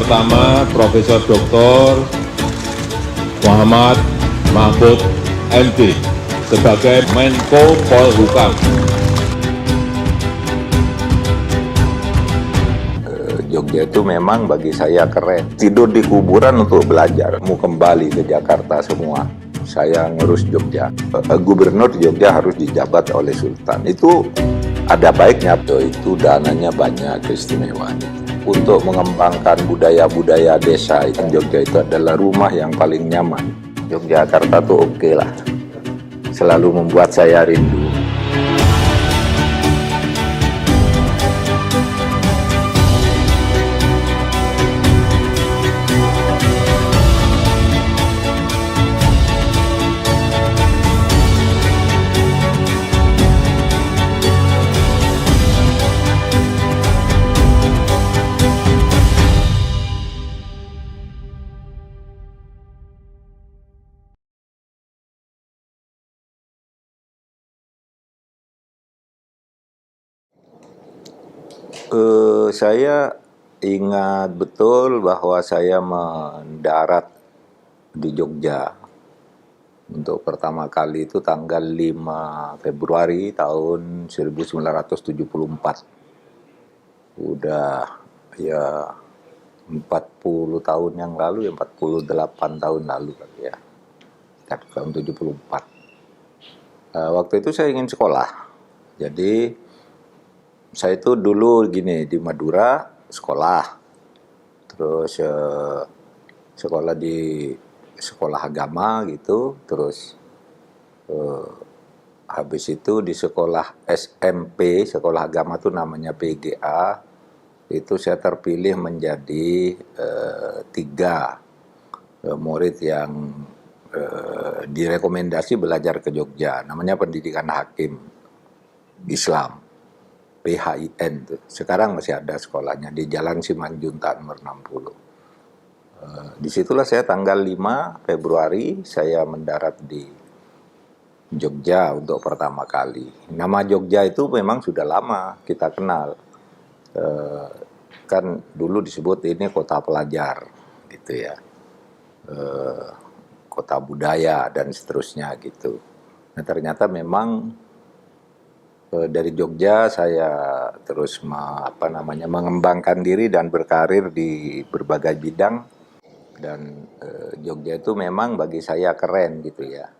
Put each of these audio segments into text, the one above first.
pertama Profesor Dr. Muhammad Mahfud MD sebagai Menko Polhukam. Jogja itu memang bagi saya keren. Tidur di kuburan untuk belajar. Mau kembali ke Jakarta semua. Saya ngurus Jogja. Gubernur Jogja harus dijabat oleh Sultan. Itu ada baiknya. Itu dananya banyak, keistimewaan. Untuk mengembangkan budaya-budaya desa, Jogja itu adalah rumah yang paling nyaman. Yogyakarta tuh oke lah. Selalu membuat saya rindu. Saya ingat betul bahwa saya mendarat di Jogja untuk pertama kali itu tanggal 5 Februari tahun 1974. Udah ya 40 tahun yang lalu, ya 48 tahun lalu kali ya. Tahun 74. Waktu itu saya ingin sekolah. Jadi saya itu dulu gini, di Madura sekolah, terus sekolah di sekolah agama gitu, terus habis itu di sekolah SMP, sekolah agama itu namanya PGA, itu saya terpilih menjadi 3 murid yang direkomendasi belajar ke Jogja, namanya Pendidikan Hakim Islam. PHIN tuh. Sekarang masih ada sekolahnya di Jalan Simanjuntak nomor 60. Disitulah saya tanggal 5 Februari saya mendarat di Jogja untuk pertama kali. Nama Jogja itu memang sudah lama kita kenal. Kan dulu disebut ini kota pelajar gitu ya. Kota budaya dan seterusnya gitu. Nah, ternyata memang dari Jogja saya terus mengembangkan diri dan berkarir di berbagai bidang, dan Jogja itu memang bagi saya keren gitu ya.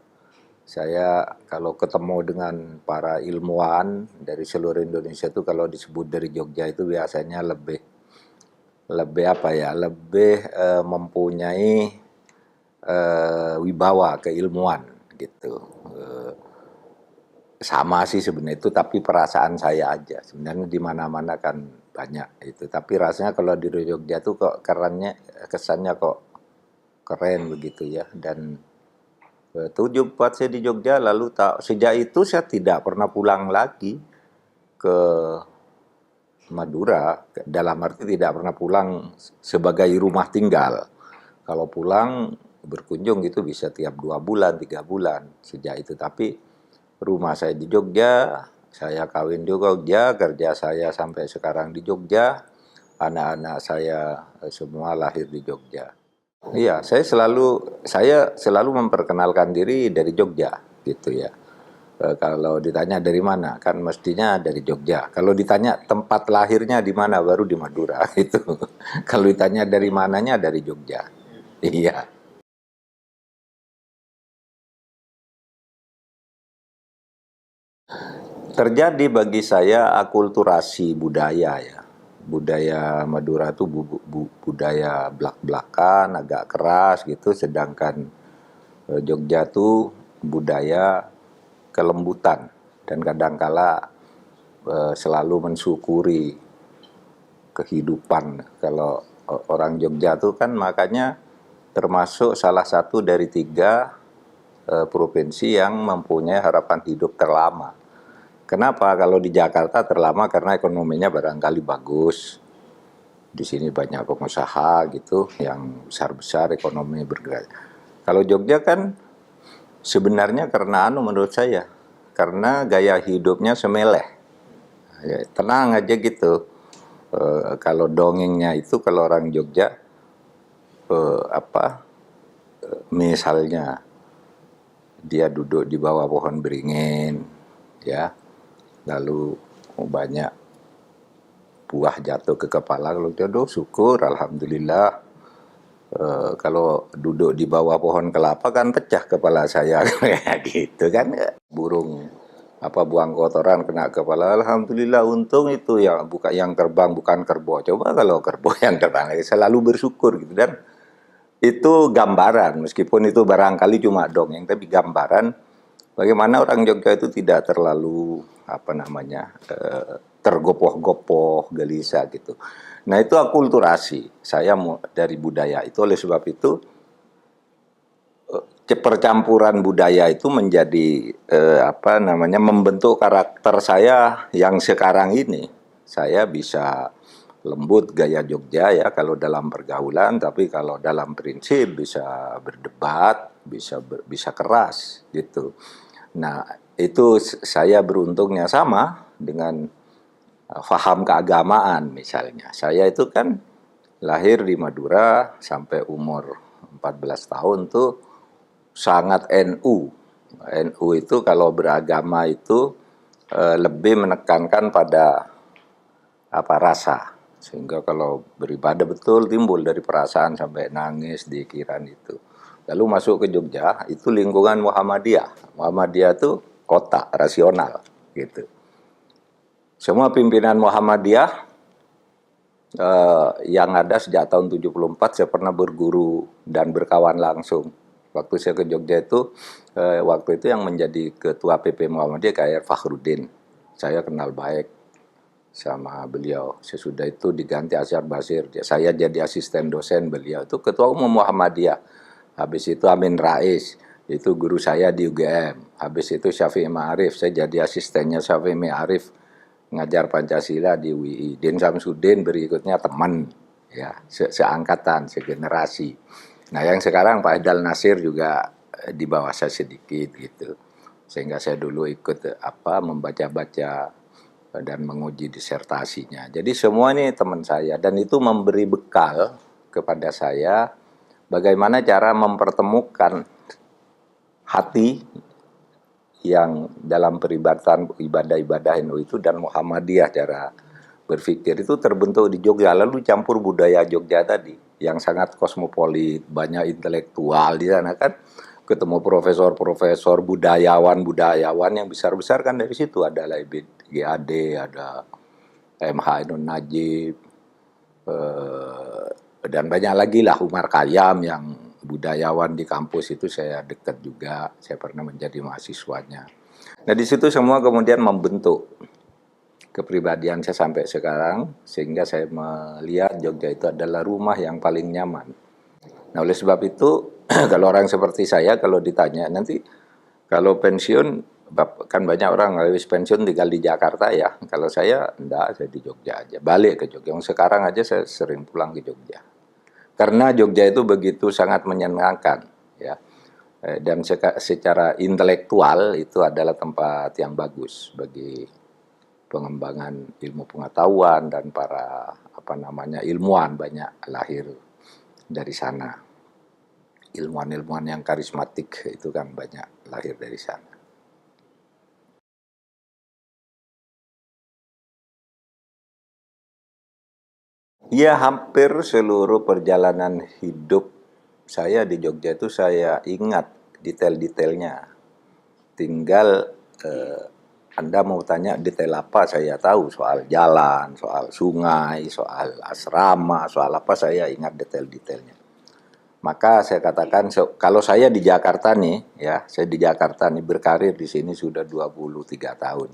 Saya kalau ketemu dengan para ilmuwan dari seluruh Indonesia itu kalau disebut dari Jogja itu biasanya lebih mempunyai wibawa keilmuan gitu. Sama sih sebenarnya itu, tapi perasaan saya aja. Sebenarnya di mana-mana kan banyak itu, tapi rasanya kalau di Jogja tuh kok kesannya kok keren begitu ya. Dan tujuh buat saya di Jogja, lalu sejak itu saya tidak pernah pulang lagi ke Madura, dalam arti tidak pernah pulang sebagai rumah tinggal. Kalau pulang berkunjung gitu bisa tiap 2 bulan, 3 bulan sejak itu. Tapi rumah saya di Jogja, saya kawin di Jogja, kerja saya sampai sekarang di Jogja, anak-anak saya semua lahir di Jogja. Iya, saya selalu memperkenalkan diri dari Jogja, gitu ya. Kalau ditanya dari mana, kan mestinya dari Jogja. Kalau ditanya tempat lahirnya di mana, baru di Madura, gitu. Kalau ditanya dari mananya, dari Jogja. Iya. Terjadi bagi saya akulturasi budaya ya. Budaya Madura itu budaya blak-blakan, agak keras gitu, sedangkan Jogja itu budaya kelembutan dan kadangkala selalu mensyukuri kehidupan. Kalau orang Jogja itu kan makanya termasuk salah satu dari 3 provinsi yang mempunyai harapan hidup terlama. Kenapa? Kalau di Jakarta terlama karena ekonominya barangkali bagus. Di sini banyak pengusaha gitu yang besar-besar ekonomi bergerak. Kalau Jogja kan sebenarnya karena menurut saya, karena gaya hidupnya semeleh. Ya, tenang aja gitu. Kalau dongengnya itu kalau orang Jogja, apa misalnya dia duduk di bawah pohon beringin, ya, lalu banyak buah jatuh ke kepala, kalau dia syukur, alhamdulillah. Kalau duduk di bawah pohon kelapa kan pecah kepala saya, kayak gitu kan. Burung buang kotoran kena kepala, alhamdulillah, untung itu yang terbang bukan kerbau. Coba kalau kerbau yang terbang, selalu bersyukur gitu. Dan itu gambaran, meskipun itu barangkali cuma dongeng, tapi gambaran bagaimana orang Jogja itu tidak terlalu tergopoh-gopoh, gelisah gitu. Nah, itu akulturasi saya dari budaya itu. Oleh sebab itu percampuran budaya itu menjadi membentuk karakter saya yang sekarang ini. Saya bisa lembut gaya Jogja ya kalau dalam pergaulan, tapi kalau dalam prinsip bisa berdebat, bisa keras gitu. Nah, itu saya beruntungnya sama dengan faham keagamaan misalnya. Saya itu kan lahir di Madura sampai umur 14 tahun tuh sangat NU. NU itu kalau beragama itu lebih menekankan pada rasa. Sehingga kalau beribadah betul timbul dari perasaan sampai nangis di kiran itu. Lalu masuk ke Jogja, itu lingkungan Muhammadiyah. Muhammadiyah itu kota, rasional gitu. Semua pimpinan Muhammadiyah yang ada sejak tahun 74 saya pernah berguru dan berkawan langsung. Waktu saya ke Jogja itu, waktu itu yang menjadi ketua PP Muhammadiyah K.R. Fakhruddin. Saya kenal baik sama beliau. Sesudah itu diganti Asyar Basir. Saya jadi asisten dosen beliau. Itu ketua umum Muhammadiyah. Habis itu Amin Rais. Itu guru saya di UGM. Habis itu Syafi'i Ma'arif. Saya jadi asistennya Syafi'i Ma'arif. Ngajar Pancasila di UI. Din Samsudin berikutnya teman, ya, seangkatan, segenerasi. Nah, yang sekarang Pak Haidal Nasir juga di bawah saya sedikit gitu. Sehingga saya dulu ikut membaca-baca dan menguji disertasinya. Jadi semua ini teman saya, dan itu memberi bekal kepada saya bagaimana cara mempertemukan hati yang dalam peribadatan ibadah-ibadah NU itu dan Muhammadiyah. Cara berpikir itu terbentuk di Jogja, lalu campur budaya Jogja tadi yang sangat kosmopolit, banyak intelektual di sana kan, ketemu profesor-profesor, budayawan yang besar-besar kan. Dari situ ada Laibid GAD, ada MH Ainun Najib, dan banyak lagi lah, Umar Khayyam yang budayawan di kampus itu saya dekat juga, saya pernah menjadi mahasiswanya. Nah, di situ semua kemudian membentuk kepribadian saya sampai sekarang, sehingga saya melihat Jogja itu adalah rumah yang paling nyaman. Nah, oleh sebab itu kalau orang seperti saya kalau ditanya nanti kalau pensiun, kan banyak orang habis pensiun tinggal di Jakarta ya. Kalau saya enggak, saya di Jogja aja, balik ke Jogja. Sekarang aja saya sering pulang ke Jogja. Karena Jogja itu begitu sangat menyenangkan, ya. Dan secara intelektual itu adalah tempat yang bagus bagi pengembangan ilmu pengetahuan, dan para ilmuwan banyak lahir dari sana. Ilmuwan-ilmuwan yang karismatik itu kan banyak lahir dari sana. Ya, hampir seluruh perjalanan hidup saya di Jogja itu saya ingat detail-detailnya. Tinggal Anda mau tanya detail apa, saya tahu soal jalan, soal sungai, soal asrama, soal apa, saya ingat detail-detailnya. Maka saya katakan, kalau saya di Jakarta nih, ya, saya di Jakarta nih berkarir di sini sudah 23 tahun.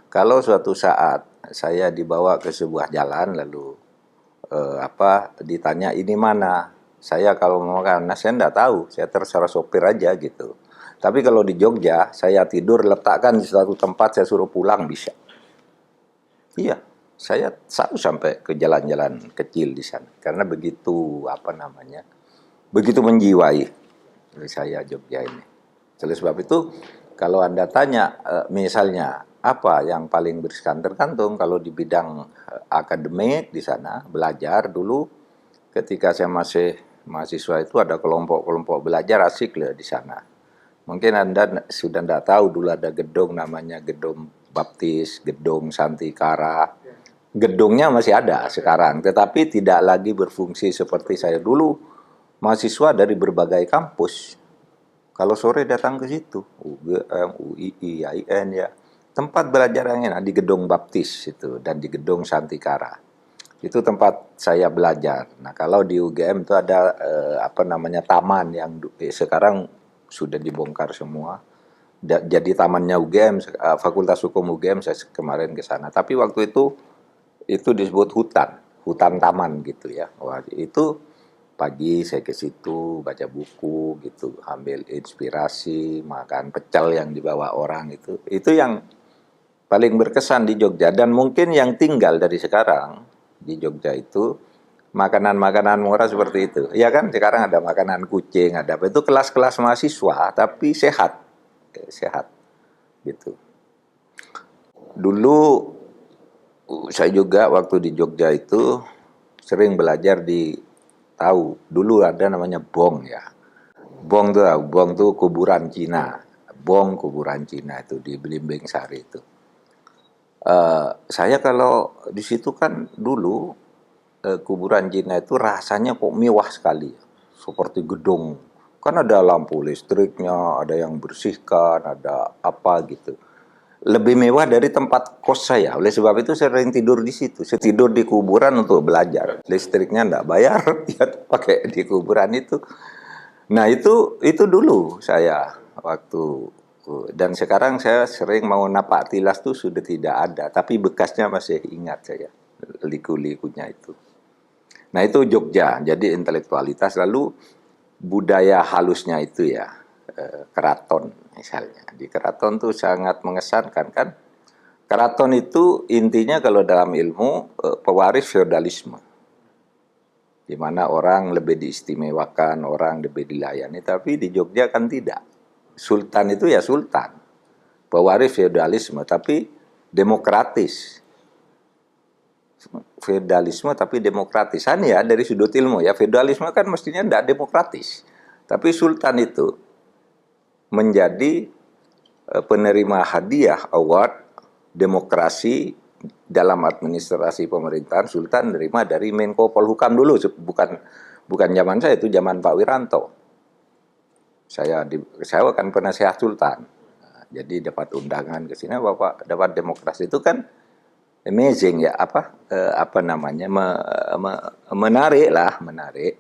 Kalau suatu saat saya dibawa ke sebuah jalan lalu ditanya ini mana, saya kalau mau karena saya enggak tahu, saya terserah sopir aja gitu. Tapi kalau di Jogja saya tidur letakkan di suatu tempat, saya suruh pulang bisa. Iya, saya selalu sampai ke jalan-jalan kecil di sana karena begitu begitu menjiwai saya Jogja ini. Oleh sebab itu kalau Anda tanya misalnya apa yang paling berkesan, tergantung. Kalau di bidang akademik di sana belajar dulu ketika saya masih mahasiswa itu ada kelompok-kelompok belajar asik lah di sana. Mungkin Anda sudah tidak tahu dulu ada gedung namanya Gedung Baptis, Gedung Santikara. Gedungnya masih ada sekarang, tetapi tidak lagi berfungsi seperti saya dulu. Mahasiswa dari berbagai kampus, kalau sore datang ke situ, UGM, UII, IAIN ya, tempat belajar yang enak di Gedung Baptis itu dan di Gedung Santikara. Itu tempat saya belajar. Nah, kalau di UGM itu ada taman yang sekarang sudah dibongkar semua. Jadi tamannya UGM, Fakultas Hukum UGM, saya kemarin ke sana. Tapi waktu itu disebut hutan taman gitu ya. Wah, itu pagi saya ke situ baca buku gitu, ambil inspirasi, makan pecel yang dibawa orang itu yang paling berkesan di Jogja. Dan mungkin yang tinggal dari sekarang di Jogja itu makanan-makanan murah seperti itu ya kan. Sekarang ada makanan kucing, ada apa, itu kelas-kelas mahasiswa tapi sehat gitu. Dulu saya juga waktu di Jogja itu sering belajar tahu dulu ada namanya bong ya. Bong tuh kuburan Cina. Bong kuburan Cina itu di Belimbing Sari itu. Saya kalau di situ kan dulu kuburan Cina itu rasanya kok mewah sekali. Seperti gedung. Kan ada lampu listriknya, ada yang bersihkan, ada apa gitu. Lebih mewah dari tempat kos saya. Oleh sebab itu sering tidur di situ. Saya tidur di kuburan untuk belajar. Listriknya enggak bayar, ya pakai di kuburan itu. Nah, itu dulu saya waktu, dan sekarang saya sering mau napak tilas tuh sudah tidak ada, tapi bekasnya masih ingat saya. Liku-likunya itu. Nah, itu Jogja. Jadi intelektualitas, lalu budaya halusnya itu ya. Keraton misalnya. Di keraton tuh sangat mengesankan kan. Keraton itu intinya kalau dalam ilmu pewaris feodalisme. Di mana orang lebih diistimewakan, orang lebih dilayani, tapi di Jogja kan tidak. Sultan itu ya sultan. Pewaris feodalisme tapi demokratis. Feodalisme tapi demokratis. Ya dari sudut ilmu ya, feodalisme kan mestinya tidak demokratis. Tapi sultan itu menjadi penerima hadiah award demokrasi dalam administrasi pemerintahan. Sultan menerima dari Menko Polhukam dulu, bukan zaman saya, itu zaman Pak Wiranto. Saya kan penasehat sultan. Jadi dapat undangan ke sini, Bapak dapat demokrasi itu kan amazing ya, menarik.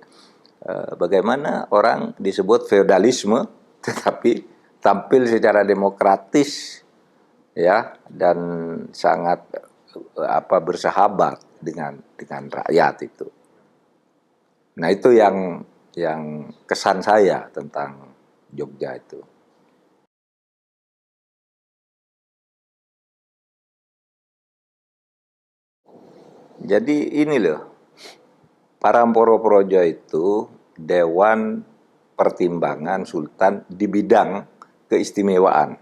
Bagaimana orang disebut feodalisme tetapi tampil secara demokratis ya, dan sangat bersahabat dengan rakyat itu. Nah, itu yang kesan saya tentang Jogja itu. Jadi ini loh, Paramporo Projo itu Dewan Pertimbangan Sultan di bidang keistimewaan.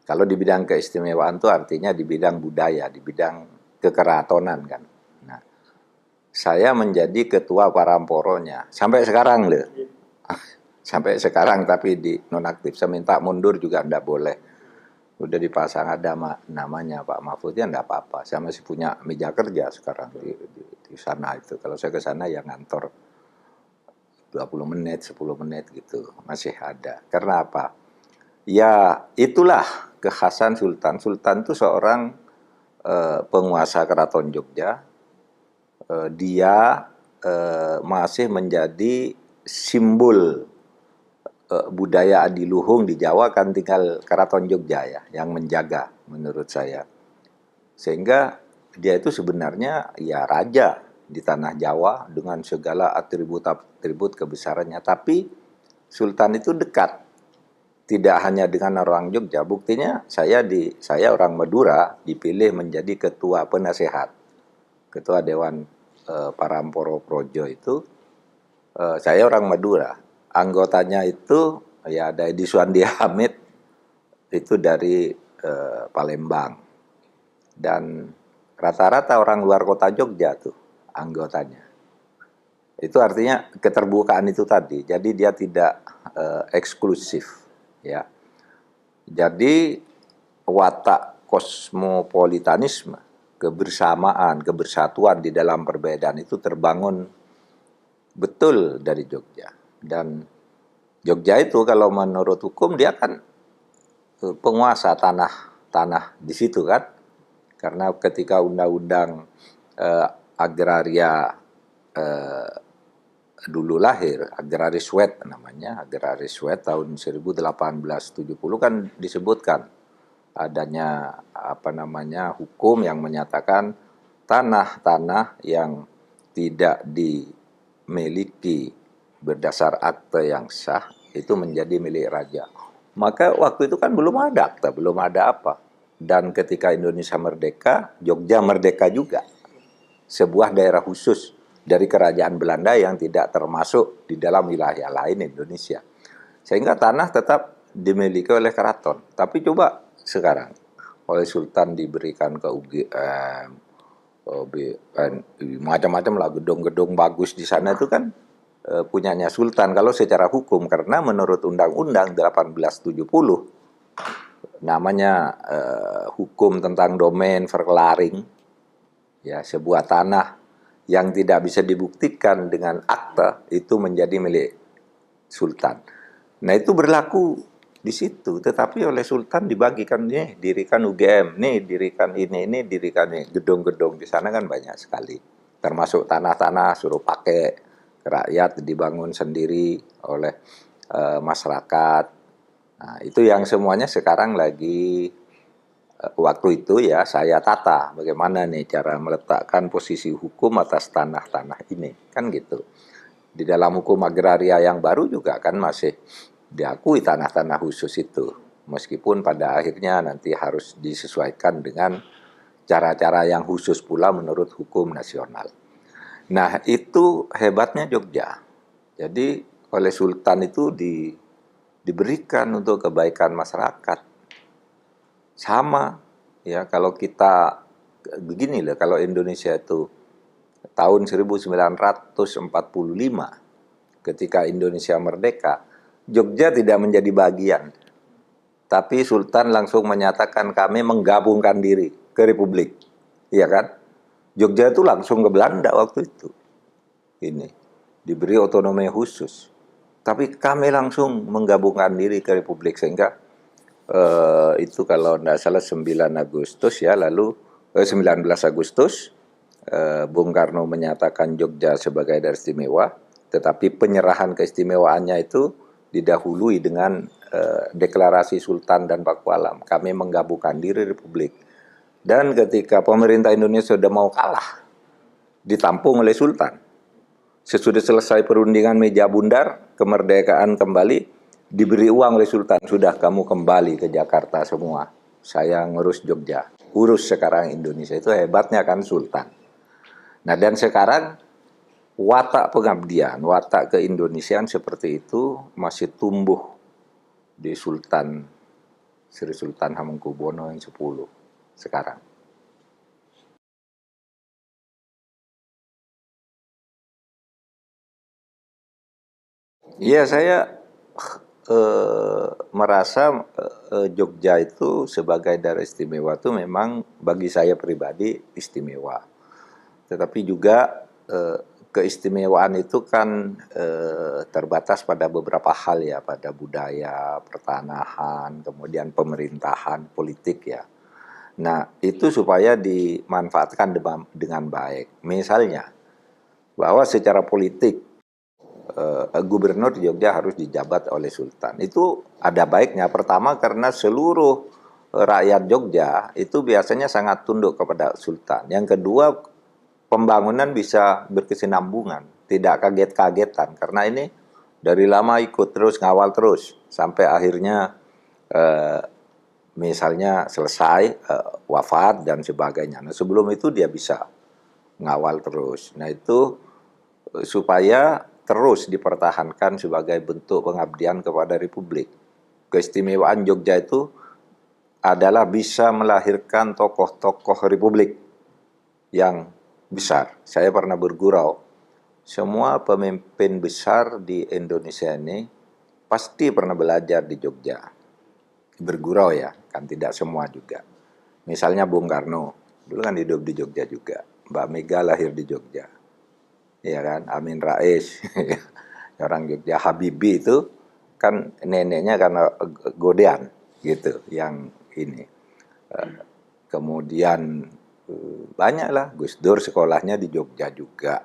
Kalau di bidang keistimewaan itu artinya di bidang budaya, di bidang kekeratonan kan. Nah, saya menjadi ketua Paramporonya sampai sekarang loh. Sampai sekarang tapi di nonaktif. Saya minta mundur juga enggak boleh. Udah dipasang ada namanya Pak Mahfud, ya enggak apa-apa. Saya masih punya meja kerja sekarang di sana itu. Kalau saya ke sana ya ngantor 20 menit, 10 menit gitu. Masih ada. Karena apa? Ya itulah kekhasan Sultan. Sultan itu seorang penguasa keraton Jogja. Dia masih menjadi simbol budaya adiluhung di Jawa, kan tinggal keraton Jogja ya yang menjaga menurut saya. Sehingga dia itu sebenarnya ya raja di tanah Jawa dengan segala atribut kebesarannya. Tapi Sultan itu dekat, tidak hanya dengan orang Jogja. Buktinya saya orang Madura dipilih menjadi ketua penasehat, ketua Dewan Paramporo Projo itu. Saya orang Madura. Anggotanya itu ya ada Edi Suwandi Hamid itu dari Palembang. Dan rata-rata orang luar kota Jogja tuh anggotanya. Itu artinya keterbukaan itu tadi. Jadi dia tidak eksklusif, ya. Jadi watak kosmopolitanisme, kebersamaan, kebersatuan di dalam perbedaan itu terbangun betul dari Jogja. Dan Jogja itu kalau menurut hukum dia kan penguasa tanah di situ kan. Karena ketika undang-undang agraria dulu lahir, Agraris Wet namanya, Agraris Wet tahun 1870 kan disebutkan adanya hukum yang menyatakan tanah-tanah yang tidak dimiliki berdasar akte yang sah itu menjadi milik raja. Maka waktu itu kan belum ada akte, belum ada apa. Dan ketika Indonesia merdeka, Jogja merdeka juga. Sebuah daerah khusus dari kerajaan Belanda yang tidak termasuk di dalam wilayah lain Indonesia. Sehingga tanah tetap dimiliki oleh keraton. Tapi coba sekarang, oleh Sultan diberikan ke UGM, macam-macam lah, gedung-gedung bagus di sana itu kan punyanya Sultan kalau secara hukum, karena menurut Undang-Undang 1870 namanya hukum tentang domain verklaring, ya, sebuah tanah yang tidak bisa dibuktikan dengan akta itu menjadi milik Sultan. Nah itu berlaku di situ, tetapi oleh Sultan dibagikan, nih dirikan UGM, nih dirikan ini dirikan ini. Gedung-gedung di sana kan banyak sekali, termasuk tanah-tanah suruh pakai ke rakyat, dibangun sendiri oleh masyarakat. Nah itu yang semuanya sekarang lagi waktu itu ya saya tata bagaimana nih cara meletakkan posisi hukum atas tanah-tanah ini, kan gitu. Di dalam hukum agraria yang baru juga kan masih diakui tanah-tanah khusus itu, meskipun pada akhirnya nanti harus disesuaikan dengan cara-cara yang khusus pula menurut hukum nasional. Nah itu hebatnya Jogja. Jadi oleh Sultan itu diberikan untuk kebaikan masyarakat. Sama, ya kalau kita begini loh, kalau Indonesia itu tahun 1945 ketika Indonesia merdeka, Jogja tidak menjadi bagian. Tapi Sultan langsung menyatakan kami menggabungkan diri ke Republik. Iya kan? Jogja itu langsung ke Belanda waktu itu. Ini diberi otonomi khusus. Tapi kami langsung menggabungkan diri ke Republik, sehingga itu kalau tidak salah 9 Agustus ya, lalu 19 Agustus Bung Karno menyatakan Jogja sebagai daerah istimewa, tetapi penyerahan keistimewaannya itu didahului dengan deklarasi Sultan dan Pakualam, kami menggabungkan diri Republik. Dan ketika pemerintah Indonesia sudah mau kalah, ditampung oleh Sultan. Sesudah selesai perundingan meja bundar, kemerdekaan kembali, diberi uang oleh Sultan, sudah kamu kembali ke Jakarta semua, saya ngurus Jogja, urus sekarang Indonesia. Itu hebatnya kan Sultan. Nah dan sekarang watak pengabdian, watak keindonesiaan seperti itu masih tumbuh di Sultan Sri Sultan Hamengkubuwono yang 10 sekarang. Iya, saya merasa Jogja itu sebagai daerah istimewa itu memang bagi saya pribadi istimewa. Tetapi juga keistimewaan itu kan terbatas pada beberapa hal ya, pada budaya, pertanahan, kemudian pemerintahan, politik ya. Nah itu supaya dimanfaatkan dengan baik. Misalnya bahwa secara politik gubernur di Jogja harus dijabat oleh Sultan. Itu ada baiknya. Pertama karena seluruh rakyat Jogja itu biasanya sangat tunduk kepada Sultan. Yang kedua, pembangunan bisa berkesinambungan, tidak kaget-kagetan. Karena ini dari lama ikut terus, ngawal terus, sampai akhirnya misalnya selesai, wafat dan sebagainya. Nah sebelum itu dia bisa ngawal terus. Nah itu supaya terus dipertahankan sebagai bentuk pengabdian kepada Republik. Keistimewaan Jogja itu adalah bisa melahirkan tokoh-tokoh Republik yang besar. Saya pernah bergurau semua pemimpin besar di Indonesia ini pasti pernah belajar di Jogja. Bergurau ya, kan tidak semua juga. Misalnya Bung Karno, dulu kan hidup di Jogja juga. Mbak Mega lahir di Jogja. Ya kan, Amin Rais, orang Jogja. Habibie itu kan neneknya karena Godean gitu, yang ini. Kemudian banyak lah, Gus Dur sekolahnya di Jogja juga.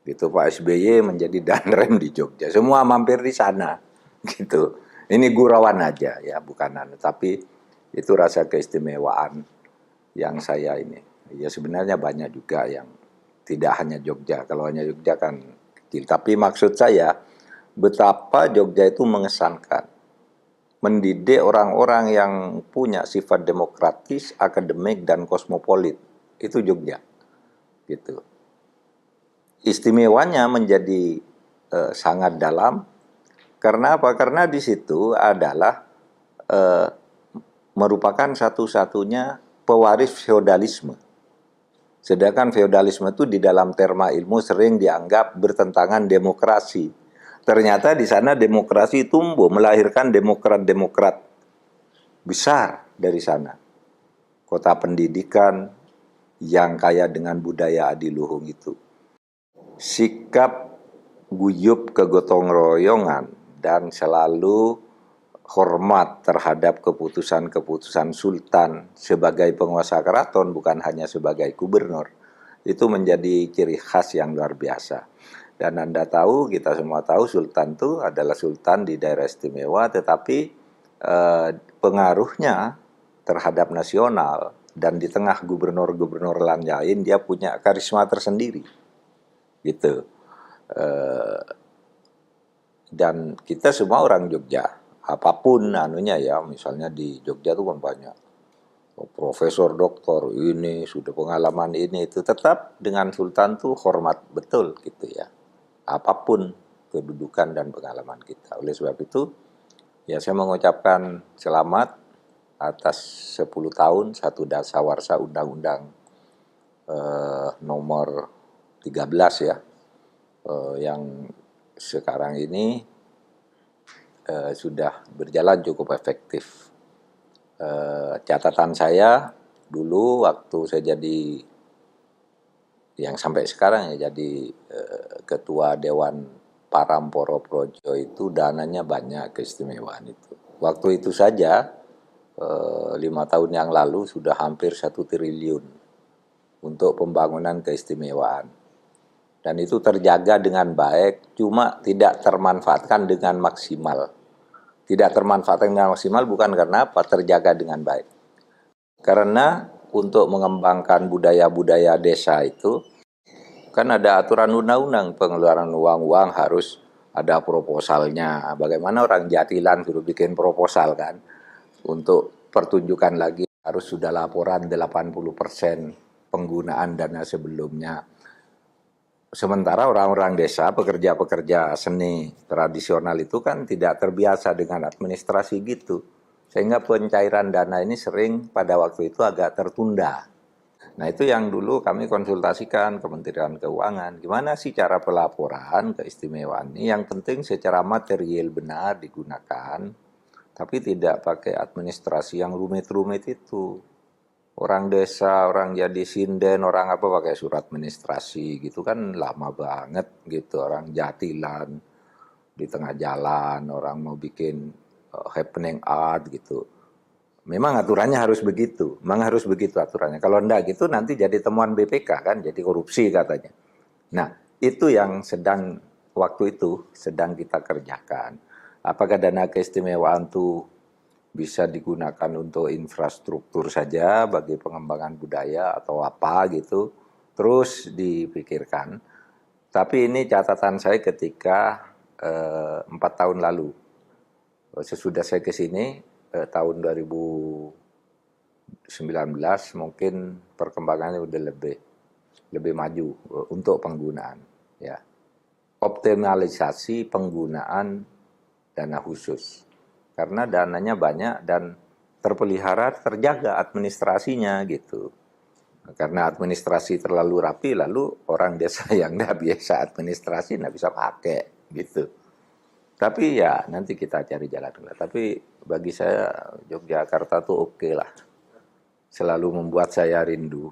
Gitu, Pak SBY menjadi danrem di Jogja. Semua mampir di sana. Gitu. Ini gurauan aja ya, bukan tapi itu rasa keistimewaan yang saya ini. Ya sebenarnya banyak juga yang tidak hanya Jogja. Kalau hanya Jogja kan kecil. Tapi maksud saya betapa Jogja itu mengesankan. Mendidik orang-orang yang punya sifat demokratis, akademik, dan kosmopolit. Itu Jogja. Gitu. Istimewanya menjadi sangat dalam. Karena apa? Karena di situ adalah merupakan satu-satunya pewaris feodalisme. Sedangkan feodalisme itu di dalam terma ilmu sering dianggap bertentangan demokrasi. Ternyata di sana demokrasi tumbuh, melahirkan demokrat-demokrat besar dari sana. Kota pendidikan yang kaya dengan budaya adiluhung itu. Sikap guyup kegotong royongan dan selalu hormat terhadap keputusan-keputusan sultan sebagai penguasa keraton, bukan hanya sebagai gubernur. Itu menjadi ciri khas yang luar biasa. Dan Anda tahu, kita semua tahu sultan itu adalah sultan di daerah istimewa, tetapi pengaruhnya terhadap nasional dan di tengah gubernur-gubernur lain dia punya karisma tersendiri. Gitu. Dan kita semua orang Jogja, apapun anunya ya, misalnya di Jogja tuh kan banyak profesor, doktor, ini sudah pengalaman ini itu, tetap dengan sultan tuh hormat betul gitu ya, apapun kedudukan dan pengalaman kita. Oleh sebab itu ya saya mengucapkan selamat atas 10 tahun satu dasawarsa undang-undang nomor 13 ya, yang sekarang ini sudah berjalan cukup efektif. Catatan saya dulu waktu saya jadi, yang sampai sekarang ya, jadi ketua Dewan Paramporo Projo itu dananya banyak, keistimewaan itu. Waktu itu saja 5 tahun yang lalu sudah hampir 1 triliun untuk pembangunan keistimewaan. Dan itu terjaga dengan baik, cuma tidak termanfaatkan dengan maksimal. Tidak termanfaatkan dengan maksimal bukan karena apa, terjaga dengan baik. Karena untuk mengembangkan budaya-budaya desa itu, kan ada aturan undang-undang, pengeluaran uang harus ada proposalnya. Bagaimana orang Jatilan suruh bikin proposal kan, untuk pertunjukan lagi harus sudah laporan 80% penggunaan dana sebelumnya. Sementara orang-orang desa, pekerja-pekerja seni tradisional itu kan tidak terbiasa dengan administrasi gitu. Sehingga pencairan dana ini sering pada waktu itu agak tertunda. Nah itu yang dulu kami konsultasikan Kementerian Keuangan. Gimana sih cara pelaporan keistimewaan ini? Yang penting secara material benar digunakan, tapi tidak pakai administrasi yang rumit-rumit itu. Orang desa, orang jadi sinden, orang apa pakai surat administrasi gitu kan lama banget gitu. Orang Jatilan di tengah jalan, orang mau bikin happening art gitu. Memang aturannya harus begitu, memang harus begitu aturannya. Kalau enggak gitu nanti jadi temuan BPK kan, jadi korupsi katanya. Nah itu yang sedang waktu itu sedang kita kerjakan. Apakah dana keistimewaan itu bisa digunakan untuk infrastruktur saja bagi pengembangan budaya atau apa gitu, terus dipikirkan. Tapi ini catatan saya ketika 4 tahun lalu, sesudah saya ke sini tahun 2019 mungkin perkembangannya udah lebih maju untuk penggunaan ya, optimalisasi penggunaan dana khusus. Karena dananya banyak dan terpelihara, terjaga administrasinya gitu. Karena administrasi terlalu rapi, lalu orang desa yang nggak biasa administrasi nggak bisa pakai gitu. Tapi ya nanti kita cari jalan lah. Tapi bagi saya Yogyakarta tuh oke lah. Selalu membuat saya rindu.